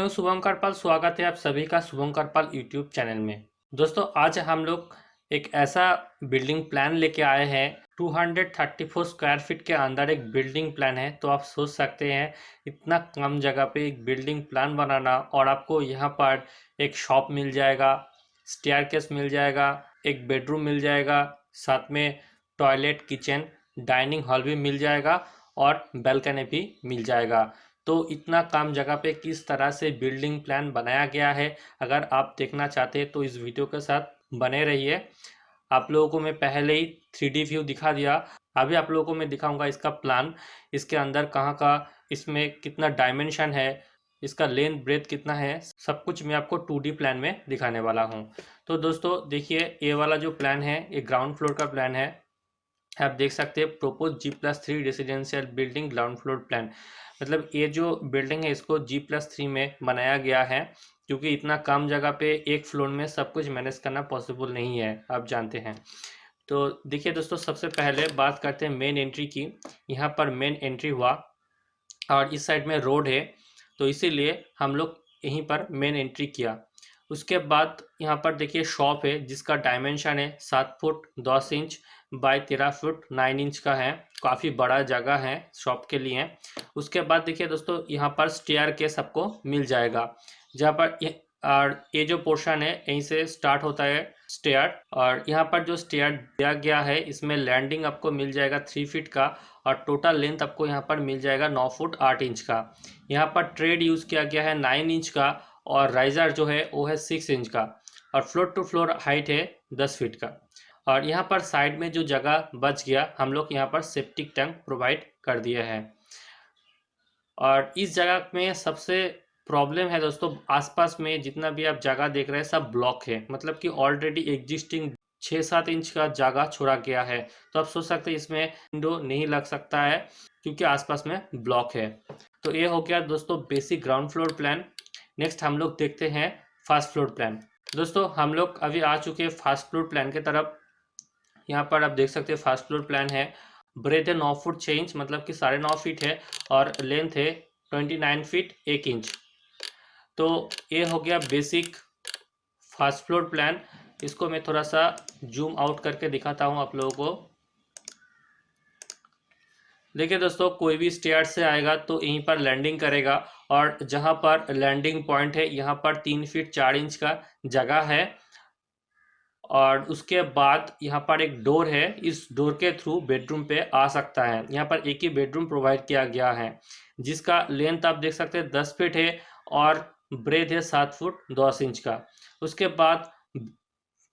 हूं शुभंकर पाल। स्वागत है आप सभी का शुभंकर पाल यूट्यूब चैनल में। दोस्तों आज हम लोग एक ऐसा बिल्डिंग प्लान लेके आए हैं। 234 स्क्वायर फीट के अंदर एक बिल्डिंग प्लान है। तो आप सोच सकते हैं इतना कम जगह पे एक बिल्डिंग प्लान बनाना, और आपको यहाँ पर एक शॉप मिल जाएगा, स्टेयरकेस मिल जाएगा, एक बेडरूम मिल जाएगा, साथ में टॉयलेट, किचन, डाइनिंग हॉल भी मिल जाएगा और बैल्कनी भी मिल जाएगा। तो इतना कम जगह पे किस तरह से बिल्डिंग प्लान बनाया गया है, अगर आप देखना चाहते हैं तो इस वीडियो के साथ बने रहिए। आप लोगों को मैं पहले ही 3D व्यू दिखा दिया, अभी आप लोगों को मैं दिखाऊंगा इसका प्लान। इसके अंदर कहाँ का, इसमें कितना डायमेंशन है, इसका लेंथ ब्रेथ कितना है, सब कुछ मैं आपको 2D प्लान में दिखाने वाला हूँ। तो दोस्तों देखिए, ये वाला जो प्लान है ये ग्राउंड फ्लोर का प्लान है। आप देख सकते हैं propose G+3 residential building ground floor plan. मतलब ये जो बिल्डिंग है इसको G+3 में बनाया गया है, क्योंकि इतना कम जगह पे एक फ्लोर में सब कुछ मैनेज करना पॉसिबल नहीं है, आप जानते हैं। तो देखिए दोस्तों, सबसे पहले बात करते हैं मेन एंट्री की। यहाँ पर मेन एंट्री हुआ और इस साइड में रोड है, तो इसीलिए हम लोग यहीं पर मेन एंट्री किया। उसके बाद यहाँ पर देखिए शॉप है जिसका डायमेंशन है 7 foot 10 inch by 13 foot 9 inch का है। काफ़ी बड़ा जगह है शॉप के लिए। उसके बाद देखिए दोस्तों, यहाँ पर स्टेयर के सबको मिल जाएगा, जहाँ पर और ये जो पोर्शन है यहीं से स्टार्ट होता है स्टेयर, और यहाँ पर जो स्टेयर दिया गया है इसमें लैंडिंग आपको मिल जाएगा 3 फीट का, और टोटल लेंथ आपको यहाँ पर मिल जाएगा 9 फुट 8 इंच का। यहाँ पर ट्रेड यूज़ किया गया है 9 इंच का, और राइजर जो है वो है 6 इंच का, और फ्लोर टू फ्लोर हाइट है 10 फीट का। और यहाँ पर साइड में जो जगह बच गया, हम लोग यहाँ पर सेप्टिक टैंक प्रोवाइड कर दिए हैं। और इस जगह में सबसे प्रॉब्लम है दोस्तों, आसपास में जितना भी आप जगह देख रहे हैं सब ब्लॉक है, मतलब कि ऑलरेडी एग्जिस्टिंग 6-7 इंच का जगह छोड़ा गया है। तो आप सोच सकते हैं इसमें विंडो नहीं लग सकता है, क्योंकि आसपास में ब्लॉक है। तो ये हो गया दोस्तों basic ground floor plan. Next हम लोग देखते हैं फर्स्ट फ्लोर प्लान। दोस्तों हम लोग अभी आ चुके हैं फर्स्ट फ्लोर प्लान की तरफ। यहाँ पर आप देख सकते हैं फर्स्ट फ्लोर प्लान है। ब्रेथ है 9 फुट 6 इंच, मतलब कि 9.5 फीट है, और लेंथ है 29 फीट 1 इंच। तो ये हो गया बेसिक फर्स्ट फ्लोर प्लान। इसको मैं थोड़ा सा जूम आउट करके दिखाता हूँ आप लोगों को। देखिए दोस्तों, कोई भी स्टेयर से आएगा तो यहीं पर लैंडिंग करेगा, और जहाँ पर लैंडिंग पॉइंट है यहाँ पर 3 फीट 4 इंच का जगह है। और उसके बाद यहाँ पर एक डोर है, इस डोर के थ्रू बेडरूम पे आ सकता है। यहाँ पर एक ही बेडरूम प्रोवाइड किया गया है, जिसका लेंथ आप देख सकते हैं 10 फीट है, और ब्रेथ है 7 फुट 10 इंच का। उसके बाद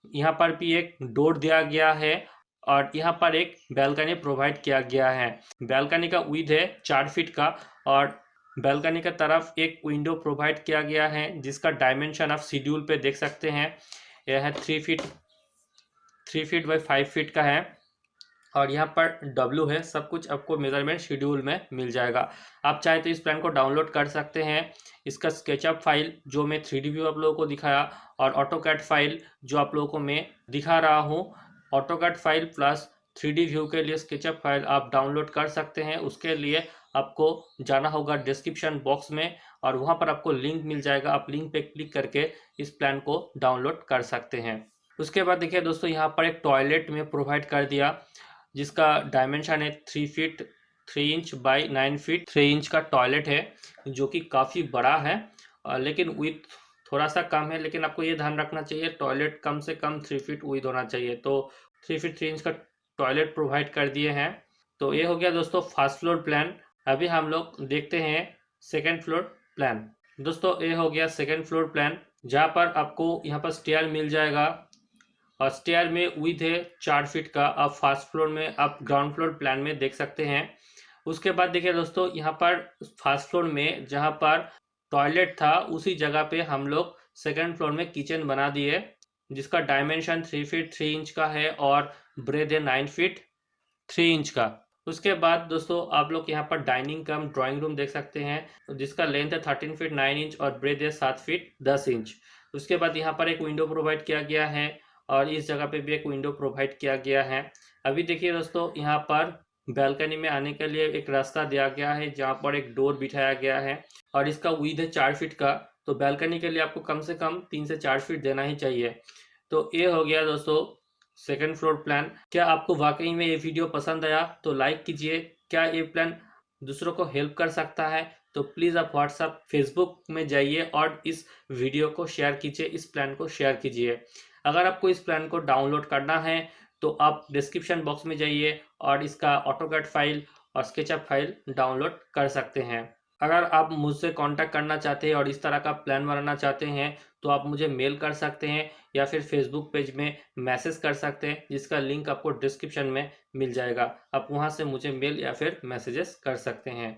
यहाँ पर भी एक डोर दिया गया है, और यहाँ पर एक बैल्कनी प्रोवाइड किया गया है। बैल्कनी का विड्थ है 4 फीट का, और बैल्कनी का तरफ एक विंडो प्रोवाइड किया गया है, जिसका डायमेंशन आप शेड्यूल पे देख सकते हैं। यह है 3 फीट बाई 5 फीट का है, और यहाँ पर W है। सब कुछ आपको मेजरमेंट शेड्यूल में मिल जाएगा। आप चाहे तो इस प्लान को डाउनलोड कर सकते हैं। इसका स्केचअप फाइल जो मैं 3D व्यू आप लोगों को दिखाया, और ऑटोकैड फाइल जो आप लोगों को मैं दिखा रहा हूँ, AutoCAD file plus 3D view के लिए स्केचअप फाइल आप डाउनलोड कर सकते हैं। उसके लिए आपको जाना होगा डिस्क्रिप्शन बॉक्स में, और वहाँ पर आपको लिंक मिल जाएगा। आप लिंक पे क्लिक करके इस प्लान को डाउनलोड कर सकते हैं। उसके बाद देखिए दोस्तों, यहाँ पर एक टॉयलेट में प्रोवाइड कर दिया, जिसका डायमेंशन है 3 feet 3 inch by 9 feet 3 inch का टॉयलेट है, जो कि काफ़ी बड़ा है। लेकिन विथ थोड़ा सा कम है, लेकिन आपको ये ध्यान रखना चाहिए टॉयलेट कम से कम 3 फीट विथ होना चाहिए। तो 3 फीट 3 इंच का टॉयलेट प्रोवाइड कर दिए हैं। तो ये हो गया दोस्तों फर्स्ट फ्लोर प्लान। अभी हम लोग देखते हैं सेकेंड फ्लोर प्लान। दोस्तों ये हो गया सेकेंड फ्लोर प्लान, जहाँ पर आपको यहाँ पर स्टेयर मिल जाएगा, और स्टेयर में विथ है 4 फीट का। आप फर्स्ट फ्लोर में, आप ग्राउंड फ्लोर प्लान में देख सकते हैं। उसके बाद देखिए दोस्तों, यहाँ पर फर्स्ट फ्लोर में जहाँ पर टॉयलेट था उसी जगह पे हम लोग सेकंड फ्लोर में किचन बना दिए, जिसका डायमेंशन 3 फीट 3 इंच का है, और ब्रेथ है 9 फीट 3 इंच का। उसके बाद दोस्तों आप लोग यहाँ पर डाइनिंग कम ड्राइंग रूम देख सकते हैं, जिसका लेंथ है 13 फीट 9 इंच और ब्रेथ है 7 फीट 10 इंच। उसके बाद यहाँ पर एक विंडो प्रोवाइड किया गया है, और इस जगह पे भी एक विंडो प्रोवाइड किया गया है। अभी देखिए दोस्तों, यहाँ पर बैल्कनी में आने के लिए एक रास्ता दिया गया है, जहाँ पर एक डोर बिठाया गया है, और इसका विड्थ है 4 फीट का, तो बैल्कनी के लिए आपको कम से कम 3 से 4 फीट देना ही चाहिए। तो ये हो गया दोस्तों सेकंड फ्लोर प्लान। क्या आपको वाकई में ये वीडियो पसंद आया तो लाइक कीजिए। क्या ये प्लान दूसरों को हेल्प कर सकता है तो प्लीज़ आप व्हाट्सएप फेसबुक में जाइए और इस वीडियो को शेयर कीजिए, इस प्लान को शेयर कीजिए। अगर आपको इस प्लान को डाउनलोड करना है तो आप डिस्क्रिप्शन बॉक्स में जाइए और इसका ऑटोकैड फाइल और स्केचअप फाइल डाउनलोड कर सकते हैं। अगर आप मुझसे कांटेक्ट करना चाहते हैं और इस तरह का प्लान बनाना चाहते हैं तो आप मुझे मेल कर सकते हैं या फिर फेसबुक पेज में मैसेज कर सकते हैं, जिसका लिंक आपको डिस्क्रिप्शन में मिल जाएगा। आप वहां से मुझे मेल या फिर मैसेजेस कर सकते हैं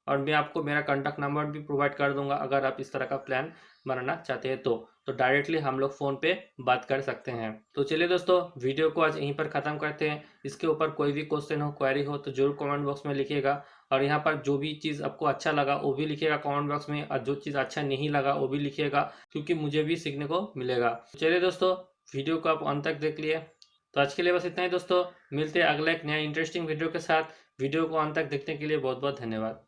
और मैं आपको मेरा कॉन्टैक्ट नंबर भी प्रोवाइड कर दूंगा। अगर आप इस तरह का प्लान बनाना चाहते हैं तो डायरेक्टली हम लोग फ़ोन पे बात कर सकते हैं। तो चलिए दोस्तों, वीडियो को आज यहीं पर ख़त्म करते हैं। इसके ऊपर कोई भी क्वेश्चन हो, क्वेरी हो तो ज़रूर कमेंट बॉक्स में लिखिएगा और यहाँ पर जो भी चीज़ आपको अच्छा लगा वो भी लिखिएगा कमेंट बॉक्स में, और जो चीज़ अच्छा नहीं लगा वो भी लिखिएगा, क्योंकि मुझे भी सीखने को मिलेगा। चलिए दोस्तों, वीडियो को आप अंत तक देख लिए। तो आज के लिए बस इतना ही दोस्तों। मिलते हैं अगला एक नया इंटरेस्टिंग वीडियो के साथ। वीडियो को अंत तक देखने के लिए बहुत बहुत धन्यवाद।